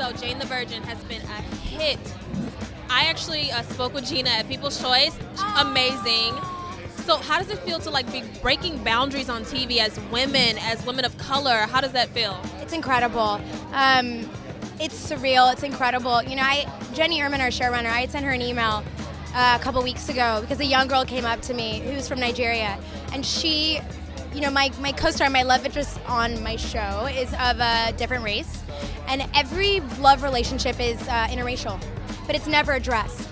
So Jane the Virgin has been a hit. I actually spoke with Gina at People's Choice. Amazing. So how does it feel to like be breaking boundaries on TV as women of color? How does that feel? It's incredible. It's surreal. It's incredible. You know, Jenny Erman, our showrunner, I had sent her an email a couple weeks ago because a young girl came up to me who's from Nigeria, and she, you know, my co-star, my love interest on my show is of a different race, and every love relationship is interracial, but it's never addressed.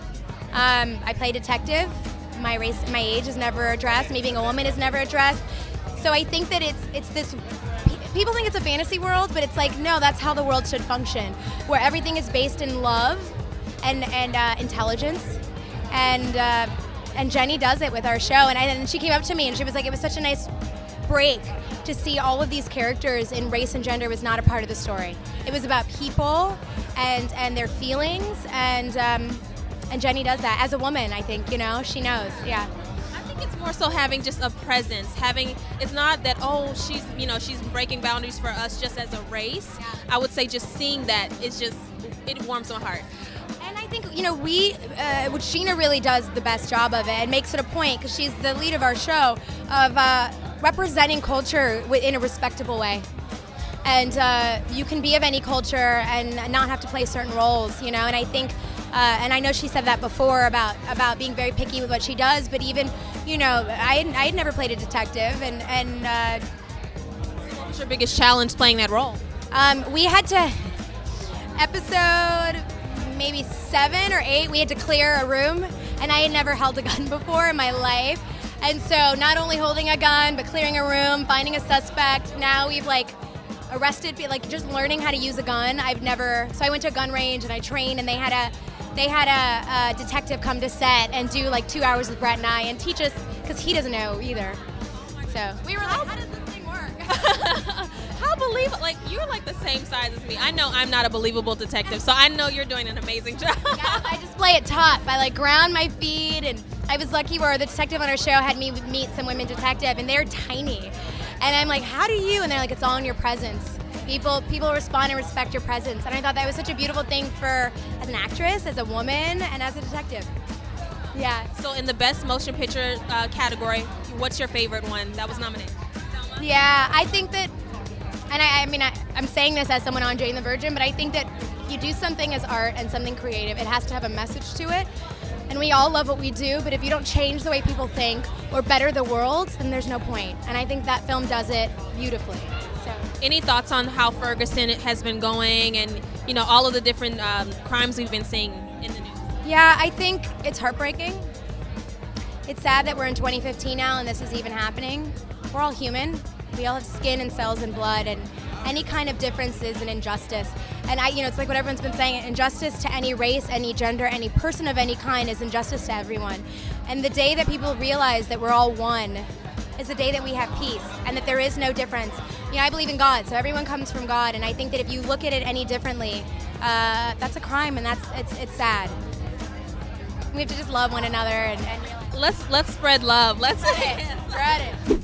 I play detective. My race, my age is never addressed. Me being a woman is never addressed. So I think that it's this. People think it's a fantasy world, but it's like, no, that's how the world should function, where everything is based in love and intelligence, and Jenny does it with our show. And she came up to me and she was like, it was such a nice break to see all of these characters in race and gender was not a part of the story. It was about people and their feelings, and Jenny does that as a woman. I think, you know, she knows. Yeah. It's more so having just a presence. It's not that, oh, she's breaking boundaries for us just as a race. Yeah. I would say just seeing that it warms my heart. And I think, you know, what Sheena really does the best job of it and makes it a point, because she's the lead of our show, of representing culture in a respectable way. And you can be of any culture and not have to play certain roles, you know. And I think, and I know she said that before about being very picky with what she does, but even, you know, I had never played a detective, and what was your biggest challenge playing that role? We had to, episode maybe 7 or 8, we had to clear a room, and I had never held a gun before in my life. And so not only holding a gun, but clearing a room, finding a suspect. Now we've arrested, just learning how to use a gun. So I went to a gun range and I trained, and they had a detective come to set and do 2 hours with Brett and I and teach us, because he doesn't know either. So we were like, how does this thing work? How believable, you're the same size as me. I know I'm not a believable detective, so I know you're doing an amazing job. Yeah, I just play it tough. I ground my feet, and I was lucky where the detective on our show had me meet some women detective, and they're tiny. And I'm like, how do you? And they're like, it's all in your presence. People respond and respect your presence. And I thought that was such a beautiful thing as an actress, as a woman, and as a detective. Yeah. So in the best motion picture category, what's your favorite one that was nominated? Yeah, I think that, and I'm saying this as someone on Jane the Virgin, but I think that if you do something as art and something creative, it has to have a message to it. And we all love what we do, but if you don't change the way people think or better the world, then there's no point. And I think that film does it beautifully. So, any thoughts on how Ferguson has been going, and all of the different crimes we've been seeing in the news? Yeah, I think it's heartbreaking. It's sad that we're in 2015 now and this is even happening. We're all human. We all have skin and cells and blood, and any kind of difference is an injustice. And it's like what everyone's been saying, injustice to any race, any gender, any person of any kind is injustice to everyone. And the day that people realize that we're all one is the day that we have peace, and that there is no difference. I believe in God, so everyone comes from God, and I think that if you look at it any differently, that's a crime, and it's sad. We have to just love one another and let's spread love. Let's spread it.